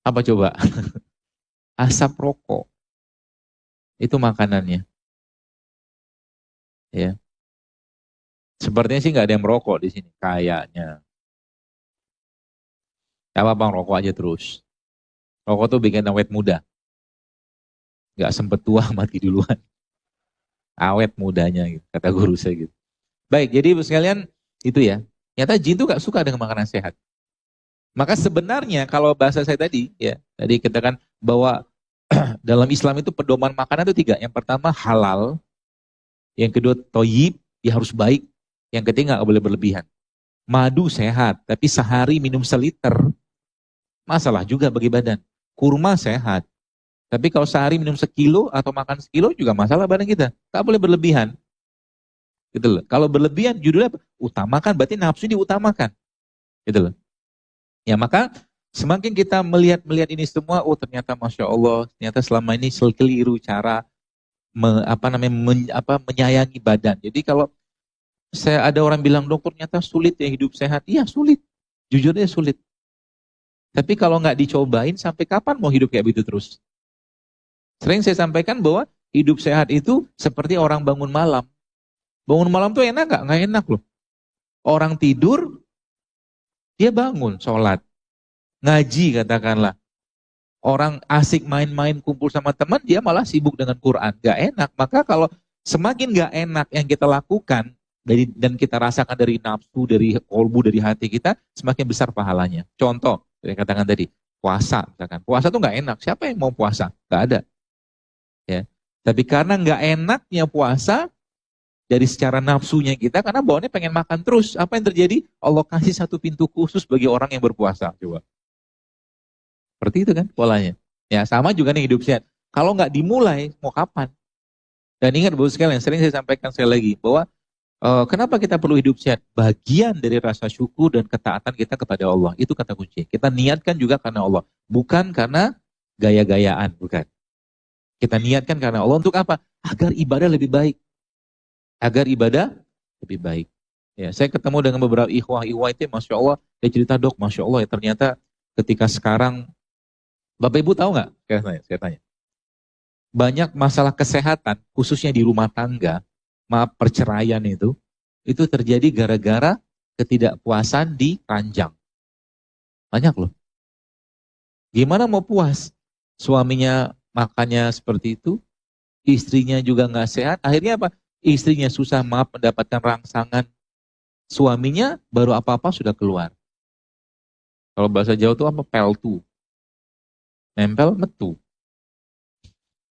Apa coba? Asap rokok. Itu makanannya. Ya. Sepertinya sih nggak ada yang merokok di sini. Kayaknya. Gak apa-apa, rokok aja terus. Rokok tuh bikin awet muda. Nggak sempet tua, mati duluan. Awet mudanya, gitu, kata guru saya gitu. Baik, jadi sekalian itu ya. Ternyata jin tuh gak suka dengan makanan sehat. Maka sebenarnya kalau bahasa saya tadi, ya, tadi kita kan bahwa dalam Islam itu pedoman makanan itu 3. Yang pertama halal, yang kedua toyib, dia harus baik, yang ketiga nggak boleh berlebihan. Madu sehat, tapi sehari minum seliter, masalah juga bagi badan. Kurma sehat, tapi kalau sehari minum sekilo atau makan sekilo juga masalah badan kita. Nggak boleh berlebihan. Gitu loh. Kalau berlebihan judulnya utamakan, berarti nafsu diutamakan. Gitu loh. Ya maka semakin kita melihat ini semua, oh ternyata Masya Allah, ternyata selama ini keliru cara menyayangi badan. Jadi kalau ada orang bilang, dokter ternyata sulit ya hidup sehat. Iya sulit, jujurnya sulit. Tapi kalau nggak dicobain, sampai kapan mau hidup kayak begitu terus? Sering saya sampaikan bahwa hidup sehat itu seperti orang bangun malam. Bangun malam tuh enak nggak? Nggak enak loh. Orang tidur, dia bangun, sholat, ngaji katakanlah. Orang asik main-main kumpul sama teman, dia malah sibuk dengan Quran. Nggak enak. Maka kalau semakin nggak enak yang kita lakukan, dan kita rasakan dari nafsu, dari kolbu, dari hati kita, semakin besar pahalanya. Contoh, saya katakan tadi, puasa. Misalkan. Puasa tuh nggak enak. Siapa yang mau puasa? Nggak ada. Ya. Tapi karena nggak enaknya puasa, dari secara nafsunya kita, karena bawaannya pengen makan terus. Apa yang terjadi? Allah kasih satu pintu khusus bagi orang yang berpuasa. Coba. Seperti itu kan polanya. Ya sama juga nih hidup sehat. Kalau nggak dimulai, mau kapan? Dan ingat Bapak sekalian, sering saya sampaikan sekali lagi, bahwa kenapa kita perlu hidup sehat? Bagian dari rasa syukur dan ketaatan kita kepada Allah. Itu kata kunci. Kita niatkan juga karena Allah. Bukan karena gaya-gayaan. Bukan. Kita niatkan karena Allah untuk apa? Agar ibadah lebih baik. Agar ibadah lebih baik. Ya, saya ketemu dengan beberapa ikhwah itu, Masya Allah, dia cerita, dok, Masya Allah, ya ternyata ketika sekarang, Bapak Ibu tahu nggak? Saya tanya. Banyak masalah kesehatan, khususnya di rumah tangga, perceraian itu terjadi gara-gara ketidakpuasan di ranjang. Banyak loh. Gimana mau puas? Suaminya makannya seperti itu, istrinya juga nggak sehat, akhirnya apa? Istrinya susah mendapatkan rangsangan. Suaminya baru apa-apa sudah keluar. Kalau bahasa Jawa itu apa? Peltu. Nempel metu.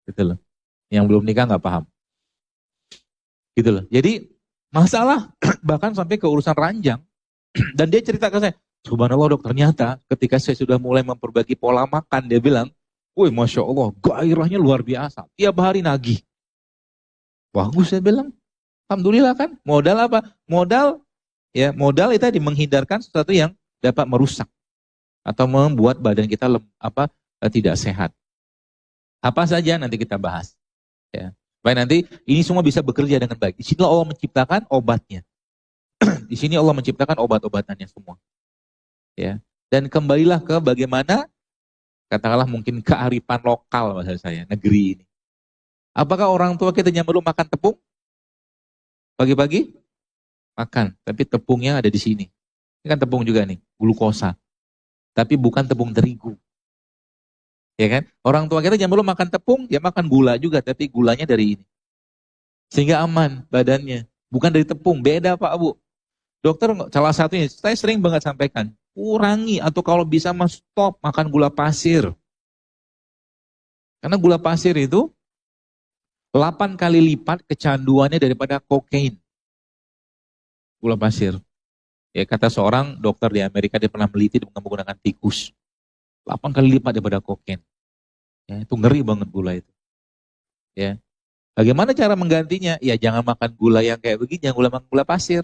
Gitu loh. Yang belum nikah nggak paham. Gitu loh. Jadi masalah bahkan sampai ke urusan ranjang. Dan dia cerita ke saya, subhanallah dok, ternyata ketika saya sudah mulai memperbaiki pola makan, dia bilang, wih Masya Allah, gairahnya luar biasa. Tiap hari nagih. Bagus saya bilang. Alhamdulillah kan. Modal apa? Modal itu tadi menghindarkan sesuatu yang dapat merusak atau membuat badan kita tidak sehat. Apa saja nanti kita bahas. Ya. Baik, nanti ini semua bisa bekerja dengan baik. Di sini Allah menciptakan obatnya. Di sini Allah menciptakan obat-obatannya semua. Ya. Dan kembalilah ke bagaimana katakanlah mungkin kearifan lokal bahasa saya, negeri ini. Apakah orang tua kita zaman dulu makan tepung? Pagi-pagi? Makan, tapi tepungnya ada di sini. Ini kan tepung juga nih, glukosa. Tapi bukan tepung terigu. Ya kan? Orang tua kita zaman dulu makan tepung, dia makan gula juga, tapi gulanya dari ini. Sehingga aman badannya. Bukan dari tepung, beda Pak Bu. Dokter, salah satunya, saya sering banget sampaikan, kurangi atau kalau bisa stop makan gula pasir. Karena gula pasir itu 8 kali lipat kecanduannya daripada kokain. Gula pasir. Ya, kata seorang dokter di Amerika, dia pernah meliti dengan menggunakan tikus. 8 kali lipat daripada kokain. Ya, itu ngeri banget gula itu. Ya. Bagaimana cara menggantinya? Ya jangan makan gula yang kayak begini, jangan makan gula pasir.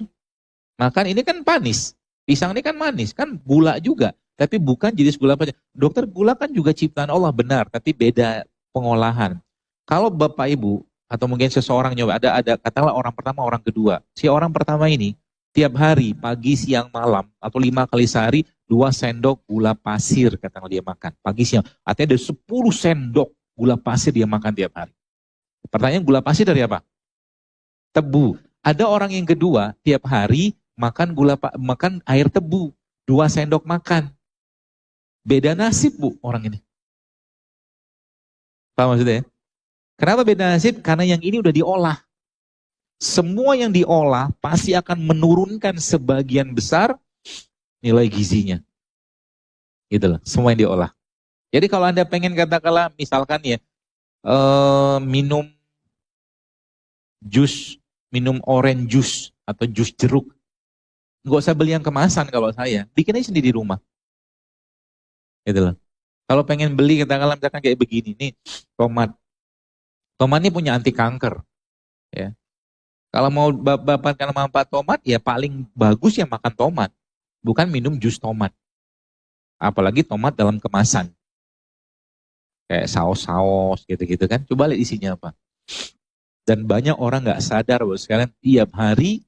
Makan ini kan manis. Pisang ini kan manis, kan gula juga. Tapi bukan jenis gula pasir. Dokter, gula kan juga ciptaan Allah, benar. Tapi beda pengolahan. Kalau Bapak Ibu, atau mungkin seseorang nyoba, ada katakanlah orang pertama, orang kedua. Si orang pertama ini, tiap hari, pagi, siang, malam, atau 5 kali sehari, 2 sendok gula pasir kata dia makan pagi siang. Artinya ada 10 sendok gula pasir dia makan tiap hari. Pertanyaan, gula pasir dari apa? Tebu. Ada orang yang kedua tiap hari makan air tebu, 2 sendok makan. Beda nasib Bu orang ini. Paham maksudnya? Kenapa beda nasib? Karena yang ini udah diolah. Semua yang diolah pasti akan menurunkan sebagian besar nilai gizinya. Gitu loh, semua yang diolah. Jadi kalau Anda pengen katakanlah misalkan ya, minum jus, minum orange juice atau jus jeruk, nggak usah beli yang kemasan kalau saya, bikin aja sendiri di rumah. Gitu loh. Kalau pengen beli katakanlah misalkan kayak begini nih, tomat. Tomat ini punya anti kanker. Ya. Kalau mau dapatkan manfaat tomat, ya paling bagus ya makan tomat. Bukan minum jus tomat. Apalagi tomat dalam kemasan. Kayak saus-saus gitu-gitu kan. Coba lihat isinya apa. Dan banyak orang nggak sadar bahwa sekalian tiap hari,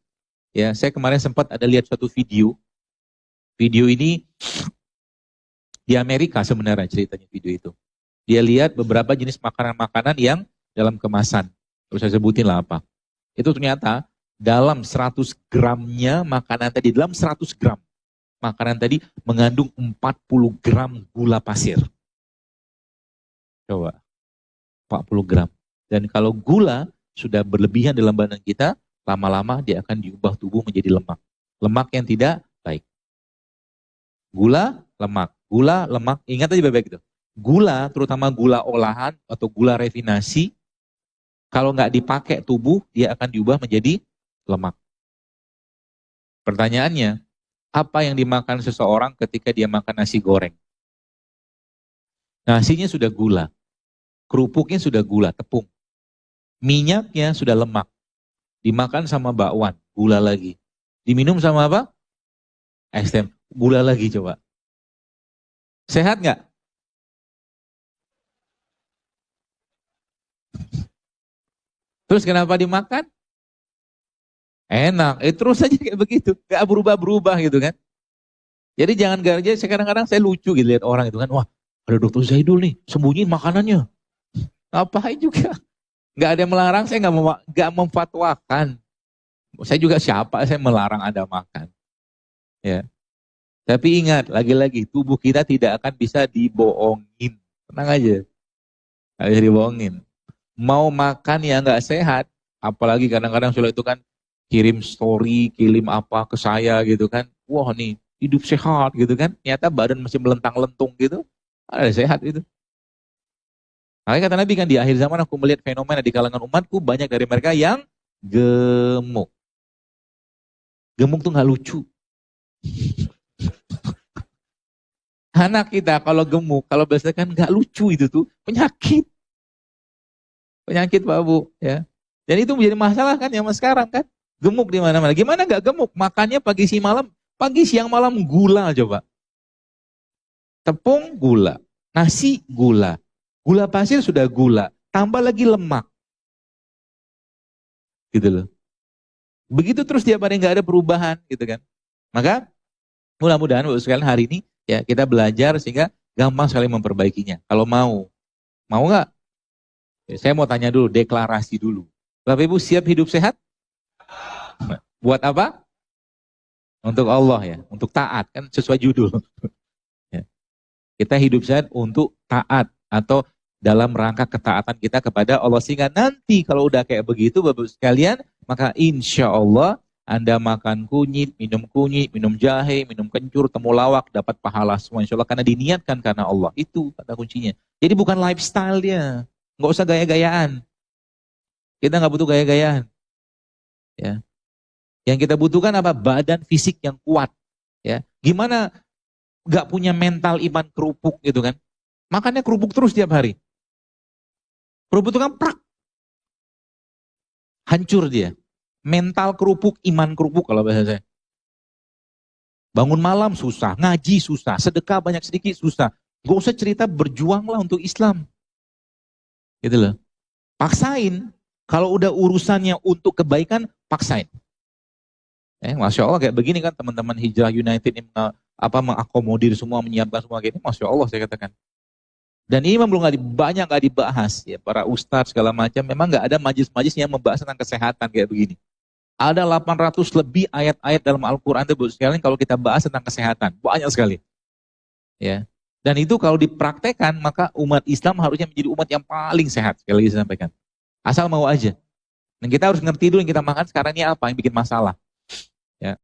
ya saya kemarin sempat ada lihat suatu video. Video ini di Amerika sebenarnya ceritanya video itu. Dia lihat beberapa jenis makanan-makanan yang dalam kemasan. Terus saya sebutin lah apa. Itu ternyata dalam 100 gramnya makanan tadi, dalam 100 gram makanan tadi mengandung 40 gram gula pasir. Coba, 40 gram. Dan kalau gula sudah berlebihan dalam badan kita, lama-lama dia akan diubah tubuh menjadi lemak. Lemak yang tidak baik. Gula, lemak. Gula, lemak, ingat aja baik-baik itu. Gula, terutama gula olahan atau gula refinasi, kalau nggak dipakai tubuh, dia akan diubah menjadi lemak. Pertanyaannya, apa yang dimakan seseorang ketika dia makan nasi goreng? Nasinya sudah gula, kerupuknya sudah gula, tepung. Minyaknya sudah lemak. Dimakan sama bakwan, gula lagi. Diminum sama apa? Es teh, gula lagi coba. Sehat nggak? Terus kenapa dimakan? Enak, terus aja kayak begitu, gak berubah-berubah gitu kan. Jadi jangan gara-gara, kadang-kadang saya lucu gitu lihat orang itu kan, wah ada dokter Zaidul nih, sembunyiin makanannya. Ngapain juga? Gak ada yang melarang, saya gak memfatwakan. Saya juga siapa, saya melarang Anda makan. Ya. Tapi ingat, lagi-lagi tubuh kita tidak akan bisa dibohongin. Tenang aja. Gak bisa dibohongin. Mau makan yang gak sehat, apalagi kadang-kadang sudah itu kan kirim story, kirim apa ke saya gitu kan. Wah nih, hidup sehat gitu kan. Ternyata badan masih melentang-lentung gitu. Ada sehat itu. Makanya kata Nabi kan, di akhir zaman aku melihat fenomena di kalangan umatku, banyak dari mereka yang gemuk. Gemuk tuh gak lucu. Anak kita kalau gemuk, kalau biasa kan gak lucu itu tuh, penyakit. Penyakit Pak Bu, ya. Dan itu menjadi masalah kan zaman sekarang kan. Gemuk di mana-mana. Gimana gak gemuk? Makannya pagi siang malam gula coba. Tepung gula, nasi gula, gula pasir sudah gula, tambah lagi lemak. Gitu loh. Begitu terus tiap hari nggak ada perubahan gitu kan. Maka mudah-mudahan Bapak sekalian hari ini ya kita belajar sehingga gampang sekali memperbaikinya. Kalau mau nggak? Saya mau tanya dulu, deklarasi dulu. Bapak Ibu siap hidup sehat? Buat apa? Untuk Allah ya, untuk taat kan sesuai judul. Ya. Kita hidup sehat untuk taat atau dalam rangka ketaatan kita kepada Allah, sehingga nanti kalau udah kayak begitu Bapak sekalian, maka insya Allah Anda makan kunyit, minum jahe, minum kencur, temulawak, dapat pahala semua insya Allah karena diniatkan karena Allah. Itu kata kuncinya. Jadi bukan lifestyle dia, nggak usah gaya-gayaan. Kita nggak butuh gaya-gayaan. Ya. Yang kita butuhkan apa? Badan fisik yang kuat. Ya. Gimana gak punya mental iman kerupuk gitu kan? Makannya kerupuk terus tiap hari. Kerupuk itu kan prak. Hancur dia. Mental kerupuk, iman kerupuk kalau bahasa saya. Bangun malam susah, ngaji susah, sedekah banyak sedikit susah. Gak usah cerita berjuanglah untuk Islam. Gitu loh. Paksain. Kalau udah urusannya untuk kebaikan, paksain. Masya Allah kayak begini kan teman-teman Hijrah United mengakomodir semua, menyiapkan semua kayak ini, masya Allah saya katakan. Dan ini memang belum banyak nggak dibahas ya, para ustadz segala macam. Memang nggak ada majlis-majlis yang membahas tentang kesehatan kayak begini. Ada 800 lebih ayat-ayat dalam Al-Quran itu sekalian kalau kita bahas tentang kesehatan, banyak sekali. Ya. Dan itu kalau dipraktekkan maka umat Islam harusnya menjadi umat yang paling sehat. Sekali lagi saya sampaikan. Asal mau aja. Dan kita harus ngerti dulu yang kita makan sekarang ini apa yang bikin masalah.